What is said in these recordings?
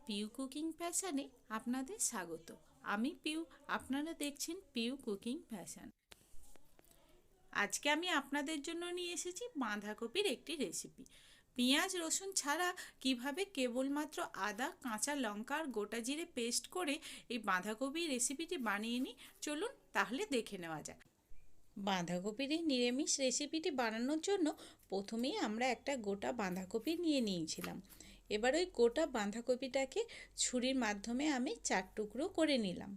Piu cooking প্যাশনে আপনাদের স্বাগত। আমি পিউ, আপনারা দেখছেন পিউ কুকিং প্যাশন। আজকে আমি আপনাদের জন্য নিয়ে এসেছি বাঁধাকপির একটি রেসিপি। পেঁয়াজ রসুন ছাড়া কিভাবে কেবলমাত্র আদা, কাঁচা লঙ্কা আর গোটা জিরে পেস্ট করে এই বাঁধাকপির রেসিপিটি বানিয়ে নিই। চলুন তাহলে দেখে নেওয়া যাক। বাঁধাকপির এই নিরামিষ রেসিপিটি বানানোর জন্য প্রথমেই আমরা একটা গোটা বাঁধাকপি নিয়ে নিয়েছিলাম। এবার ওই গোটা বাঁধাকপিটাকে ছুরির মাধ্যমে আমি 4 টুকরো করে নিলাম।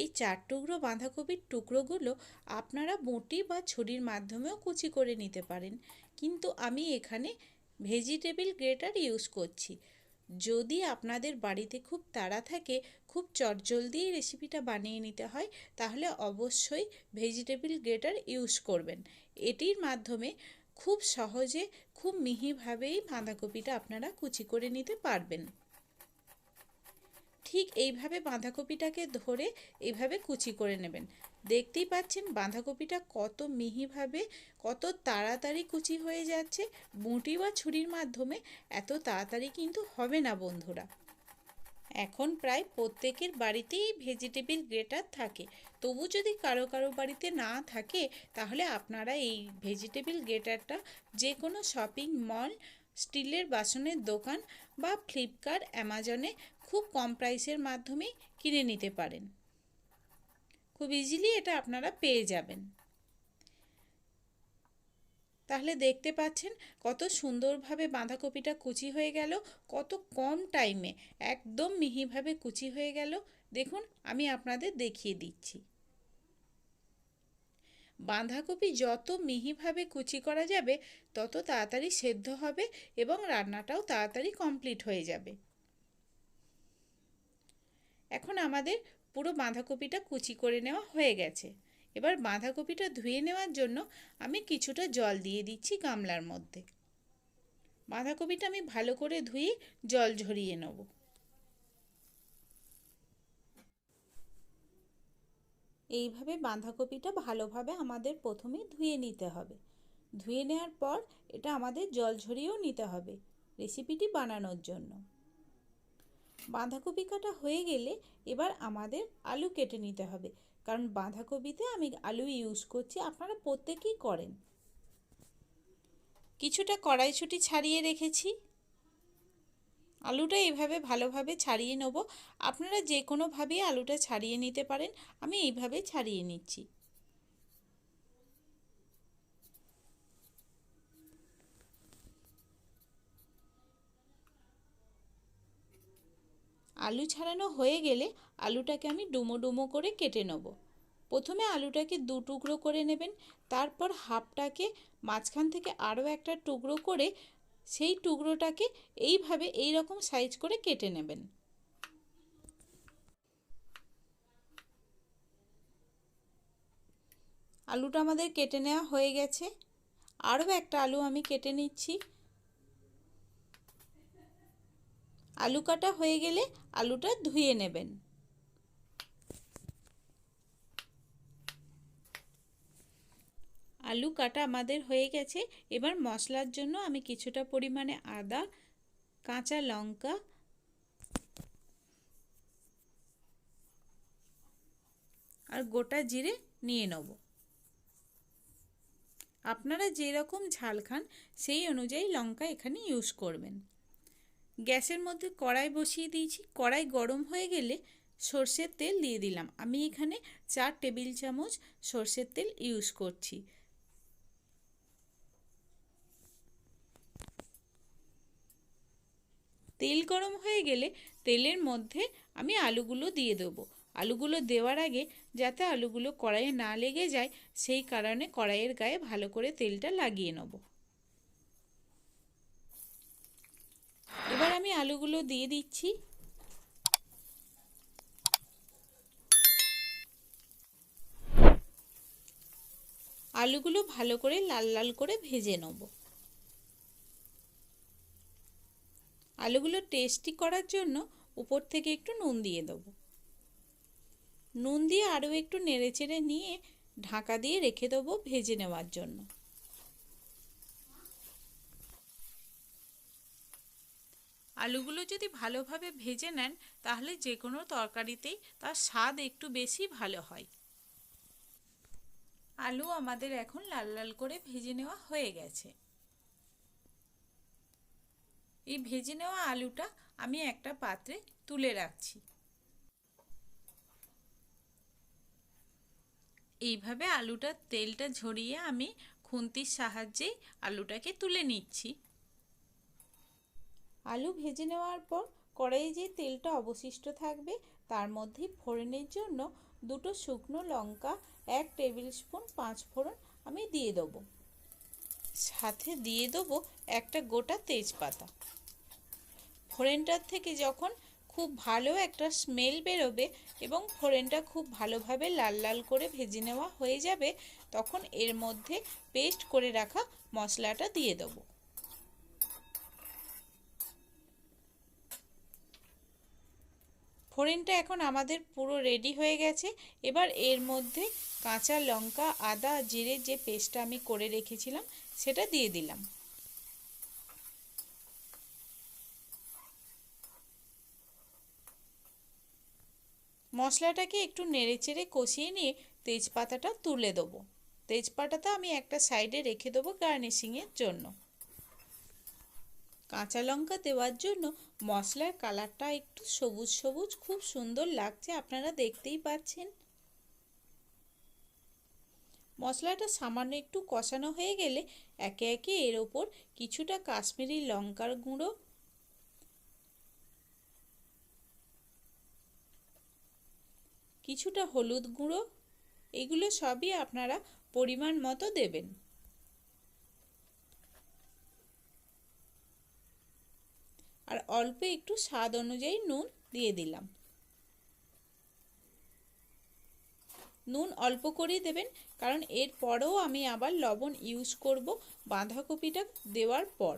এই 4 টুকরো বাঁধাকপির টুকরোগুলো আপনারা বঁটি বা ছুরির মাধ্যমেও কুচি করে নিতে পারেন, কিন্তু আমি এখানে ভেজিটেবিল গ্রেটার ইউজ করছি। যদি আপনাদের বাড়িতে খুব তাড়া থাকে, খুব চটজলদি এই রেসিপিটা বানিয়ে নিতে হয়, তাহলে অবশ্যই ভেজিটেবিল গ্রেটার ইউজ করবেন। এটির মাধ্যমে খুব সহজে, খুব মিহিভাবেই বাঁধাকপিটা আপনারা কুচি করে নিতে পারবেন। ঠিক এইভাবে বাঁধাকপিটাকে ধরে এইভাবে কুচি করে নেবেন। দেখতেই পাচ্ছেন বাঁধাকপিটা কত মিহিভাবে, কত তাড়াতাড়ি কুচি হয়ে যাচ্ছে। বঁটি বা ছুরির মাধ্যমে এত তাড়াতাড়ি কিন্তু হবে না বন্ধুরা। এখন প্রায় প্রত্যেকের বাড়িতেই ভেজিটেবিল গ্রেটার থাকে। তবু যদি কারো কারো বাড়িতে না থাকে, তাহলে আপনারা এই ভেজিটেবিল গ্রেটারটা যে কোনো শপিং মল, স্টিলের বাসনের দোকান বা ফ্লিপকার্ট, অ্যামাজনে খুব কম প্রাইসের মাধ্যমেই কিনে নিতে পারেন। খুব ইজিলি এটা আপনারা পেয়ে যাবেন। তাহলে দেখতে পাচ্ছেন কত সুন্দরভাবে বাঁধাকপিটা কুচি হয়ে গেল, কত কম টাইমে একদম মিহিভাবে কুচি হয়ে গেল। দেখুন, আমি আপনাদের দেখিয়ে দিচ্ছি। বাঁধাকপি যত মিহিভাবে কুচি করা যাবে, তত তাড়াতাড়ি সেদ্ধ হবে এবং রান্নাটাও তাড়াতাড়ি কমপ্লিট হয়ে যাবে। এখন আমাদের পুরো বাঁধাকপিটা কুচি করে নেওয়া হয়ে গেছে। এবার বাঁধাকপিটা ধুয়ে নেওয়ার জন্য আমি কিছুটা জল দিয়ে দিচ্ছি গামলার মধ্যে। বাঁধাকপিটা আমি ভালো করে ধুয়ে জল ঝরিয়ে নেব। এইভাবে বাঁধাকপিটা ভালোভাবে আমাদের প্রথমে ধুয়ে নিতে হবে। ধুয়ে নেওয়ার পর এটা আমাদের জল ঝরিয়েও নিতে হবে রেসিপিটি বানানোর জন্য। বাঁধাকপি কাটা হয়ে গেলে এবার আমাদের আলু কেটে নিতে হবে, কারণ বাঁধাকপিতে আমি আলু ইউজ করছি, আপনারা প্রত্যেকেই করেন। কিছুটা কড়াইশুঁটি ছাড়িয়ে রেখেছি। আলুটা এইভাবে ভালোভাবে ছাড়িয়ে নেব। আপনারা যে কোনোভাবেই আলুটা ছাড়িয়ে নিতে পারেন, আমি এইভাবে ছাড়িয়ে নিচ্ছি। আলু ছাড়ানো হয়ে গেলে আলুটাকে আমি ডুমো ডুমো করে কেটে নেব। প্রথমে আলুটাকে 2 টুকরো করে নেবেন, তারপর হাফটাকে মাঝখান থেকে আরও একটা টুকরো করে সেই টুকরোটাকে এইভাবে এই রকম সাইজ করে কেটে নেবেন। আলুটা আমাদের কেটে নেওয়া হয়ে গেছে। আরও একটা আলু আমি কেটে নিচ্ছি। আলু কাটা হয়ে গেলে আলুটা ধুয়ে নেবেন। আলু কাটা আমাদের হয়ে গেছে। এবার মশলার জন্য আমি কিছুটা পরিমাণে আদা, কাঁচা লঙ্কা আর গোটা জিরে নিয়ে নেব। আপনারা যেরকম ঝাল খান সেই অনুযায়ী লঙ্কা এখানে ইউজ করবেন। গ্যাসের মধ্যে কড়াই বসিয়ে দিয়েছি। কড়াই গরম হয়ে গেলে সর্ষের তেল দিয়ে দিলাম। আমি এখানে 4 টেবিল চামচ সর্ষের তেল ইউজ করছি। তেল গরম হয়ে গেলে তেলের মধ্যে আমি আলুগুলো দিয়ে দেবো। আলুগুলো দেওয়ার আগে যাতে আলুগুলো কড়াইয়ে না লেগে যায়, সেই কারণে কড়াইয়ের গায়ে ভালো করে তেলটা লাগিয়ে নেব। এবার আমি আলুগুলো দিয়ে দিচ্ছি। আলুগুলো ভালো করে লাল লাল করে ভেজে নেব। আলুগুলো টেস্টি করার জন্য উপর থেকে একটু নুন দিয়ে দেবো। নুন দিয়ে আরও একটু নেড়েচেড়ে নিয়ে ঢাকা দিয়ে রেখে দেবো ভেজে নেওয়ার জন্য। আলুগুলো যদি ভালোভাবে ভেজে নেন তাহলে যে কোনো তরকারিতেই তার স্বাদ একটু বেশি ভালো হয়। আলু আমাদের এখন লাল লাল করে ভেজে নেওয়া হয়ে গেছে। এই ভেজে নেওয়া আলুটা আমি একটা পাত্রে তুলে রাখছি। এইভাবে আলুটার তেলটা ঝরিয়ে আমি খুন্তির সাহায্যে আলুটাকে তুলে নিচ্ছি। আলু ভেজে নেওয়ার পর কড়াইয়ে যে তেলটা অবশিষ্ট থাকবে তার মধ্যে ফোড়নের জন্য দুটো শুকনো লঙ্কা, 1 টেবিল স্পুন 5 ফোড়ন আমি দিয়ে দেবো। সাথে দিয়ে দেবো একটা গোটা তেজপাতা। ফোড়নটার থেকে যখন খুব ভালো একটা স্মেল বেরোবে এবং ফোড়নটা খুব ভালোভাবে লাল লাল করে ভেজে নেওয়া হয়ে যাবে, তখন এর মধ্যে পেস্ট করে রাখা মশলাটা দিয়ে দেবো। ফোড়নটা এখন আমাদের পুরো রেডি হয়ে গেছে। এবার এর মধ্যে কাঁচা লঙ্কা, আদা, জিরে যে পেস্টটা আমি করে রেখেছিলাম সেটা দিয়ে দিলাম। মশলাটাকে একটু নেড়েচেড়ে কষিয়ে নিয়ে তেজপাতাটা তুলে দেবো। তেজপাতাটা আমি একটা সাইডে রেখে দেবো গার্নিশিংয়ের জন্য। কাঁচা লঙ্কা দেওয়ার জন্য মশলার কালারটা একটু সবুজ সবুজ খুব সুন্দর লাগছে, আপনারা দেখতেই পাচ্ছেন। মশলাটা সামান্য একটু কষানো হয়ে গেলে একে একে এর ওপর কিছুটা কাশ্মীরি লঙ্কার গুঁড়ো, কিছুটা হলুদ গুঁড়ো, এগুলো সবই আপনারা পরিমাণ মতো দেবেন। আর অল্প একটু স্বাদ অনুযায়ী নুন দিয়ে দিলাম। নুন অল্প করেই দেবেন, কারণ এর পরেও আমি আবার লবণ ইউজ করব বাঁধাকপিটা দেওয়ার পর।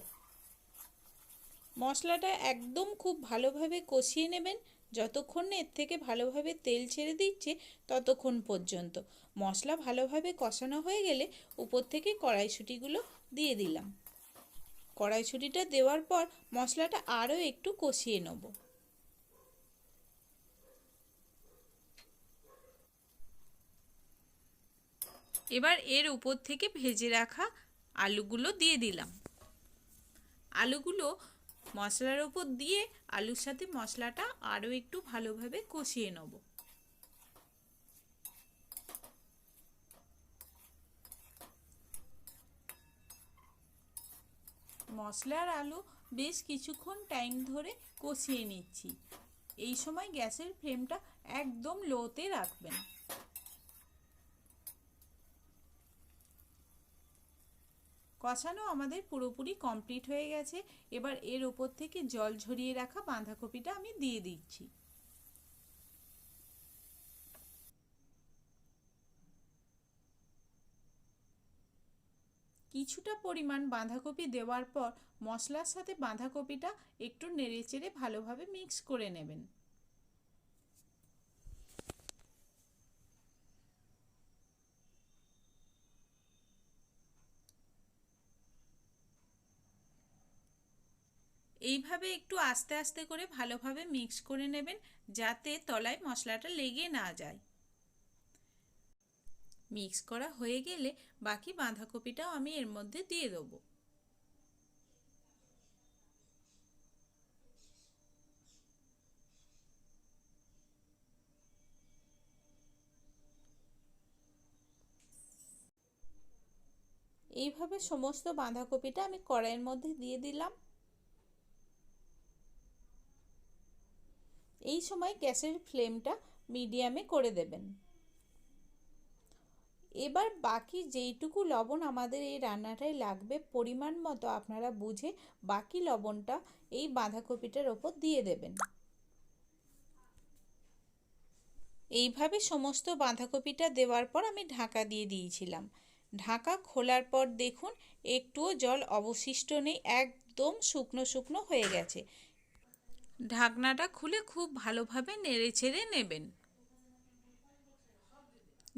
মশলাটা একদম খুব ভালোভাবে কষিয়ে নেবেন, যতক্ষণ না এর থেকে ভালোভাবে তেল ছেড়ে দিচ্ছে ততক্ষণ পর্যন্ত। মশলা ভালোভাবে কষানো হয়ে গেলে উপর থেকে কড়াইশুঁটিগুলো দিয়ে দিলাম। কড়াইশুঁটিটা দেওয়ার পর মশলাটা আরও একটু কষিয়ে নেব। এবার এর উপর থেকে ভেজে রাখা আলুগুলো দিয়ে দিলাম। আলুগুলো মশলার উপর দিয়ে আলুর সাথে মশলাটা আরও একটু ভালোভাবে কষিয়ে নেব। মশলার আলু বেশ কিছুক্ষণ টাইম ধরে কষিয়ে নিচ্ছি। এই সময় গ্যাসের ফ্লেমটা একদম লোতে রাখবেন। কষানো আমাদের পুরোপুরি কমপ্লিট হয়ে গেছে। এবার এর ওপর থেকে জল ঝরিয়ে রাখা বাঁধাকপিটা আমি দিয়ে দিচ্ছি। কিছুটা পরিমাণ বাঁধাকপি দেওয়ার পর মশলার সাথে বাঁধাকপিটা একটু নেড়েচেড়ে ভালোভাবে মিক্স করে নেবেন। এইভাবে একটু আস্তে আস্তে করে ভালোভাবে মিক্স করে নেবেন, যাতে তলায় মশলাটা লেগে না যায়। মিক্স করা হয়ে গেলে বাকি বাঁধাকপিটাও আমি এর মধ্যে দিয়ে দেবো। এইভাবে সমস্ত বাঁধাকপিটা আমি কড়াইয়ের মধ্যে দিয়ে দিলাম। এই সময় গ্যাসের ফ্লেমটা মিডিয়ামে করে দেবেন। এবার বাকি যেইটুকু লবণ আমাদের এই রান্নাটায় লাগবে পরিমাণ মতো আপনারা বুঝে বাকি লবণটা এই বাঁধাকপিটার ওপর দিয়ে দেবেন। এইভাবে সমস্ত বাঁধাকপিটা দেওয়ার পর আমি ঢাকা দিয়ে দিয়েছিলাম। ঢাকা খোলার পর দেখুন একটুও জল অবশিষ্ট নেই, একদম শুকনো শুকনো হয়ে গেছে। ঢাকনাটা খুলে খুব ভালোভাবে নেড়েচেড়ে নেবেন।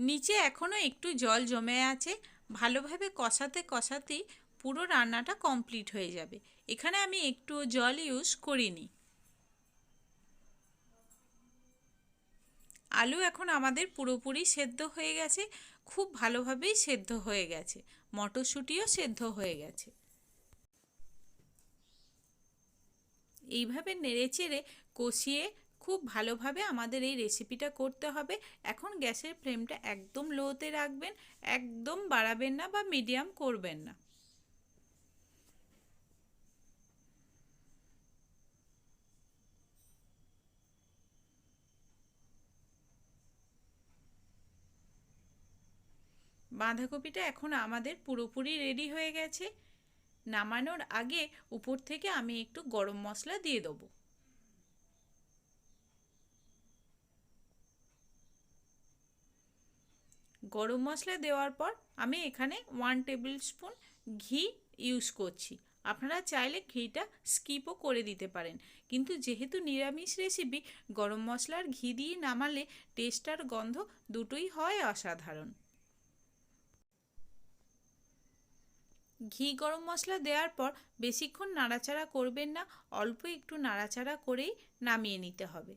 নিচে এখনও একটু জল জমে আছে, ভালোভাবে কষাতে কষাতেই পুরো রান্নাটা কমপ্লিট হয়ে যাবে। এখানে আমি একটু জল ইউজ করিনি। আলু এখন আমাদের পুরোপুরি সেদ্ধ হয়ে গেছে, খুব ভালোভাবেই সেদ্ধ হয়ে গেছে। মটরশুঁটিও সেদ্ধ হয়ে গেছে। এইভাবে নেড়েচেড়ে কষিয়ে খুব ভালোভাবে আমাদের এই রেসিপিটা করতে হবে। এখন গ্যাসের ফ্লেমটা একদম লোতে রাখবেন, একদম বাড়াবেন না বা মিডিয়াম করবেন না। বাঁধাকপিটা এখন আমাদের পুরোপুরি রেডি হয়ে গেছে। নামানোর আগে উপর থেকে আমি একটু গরম মশলা দিয়ে দেবো। গরম মশলা দেওয়ার পর আমি এখানে 1 টেবিল স্পুন ঘি ইউজ করছি। আপনারা চাইলে ঘিটা স্কিপও করে দিতে পারেন, কিন্তু যেহেতু নিরামিষ রেসিপি, গরম মশলার ঘি দিয়ে নামালে টেস্ট আর গন্ধ দুটোই হয় অসাধারণ। ঘি গরম মশলা দেওয়ার পর বেশিক্ষণ নাড়াচাড়া করবেন না, অল্প একটু নাড়াচাড়া করেই নামিয়ে নিতে হবে।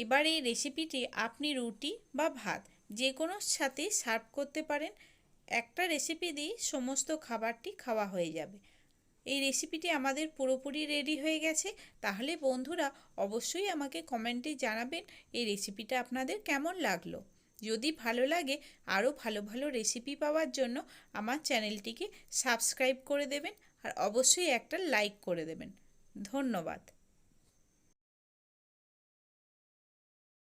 এবার এই রেসিপিটি আপনি রুটি বা ভাত যে কোনোর সাথে সার্ভ করতে পারেন। একটা রেসিপি দিয়ে সমস্ত খাবারটি খাওয়া হয়ে যাবে। এই রেসিপিটি আমাদের পুরোপুরি রেডি হয়ে গেছে। তাহলে বন্ধুরা অবশ্যই আমাকে কমেন্টে জানাবেন এই রেসিপিটা আপনাদের কেমন লাগলো। যদি ভালো লাগে আরও ভালো ভালো রেসিপি পাওয়ার জন্য আমার চ্যানেলটিকে সাবস্ক্রাইব করে দেবেন আর অবশ্যই একটা লাইক করে দেবেন। ধন্যবাদ।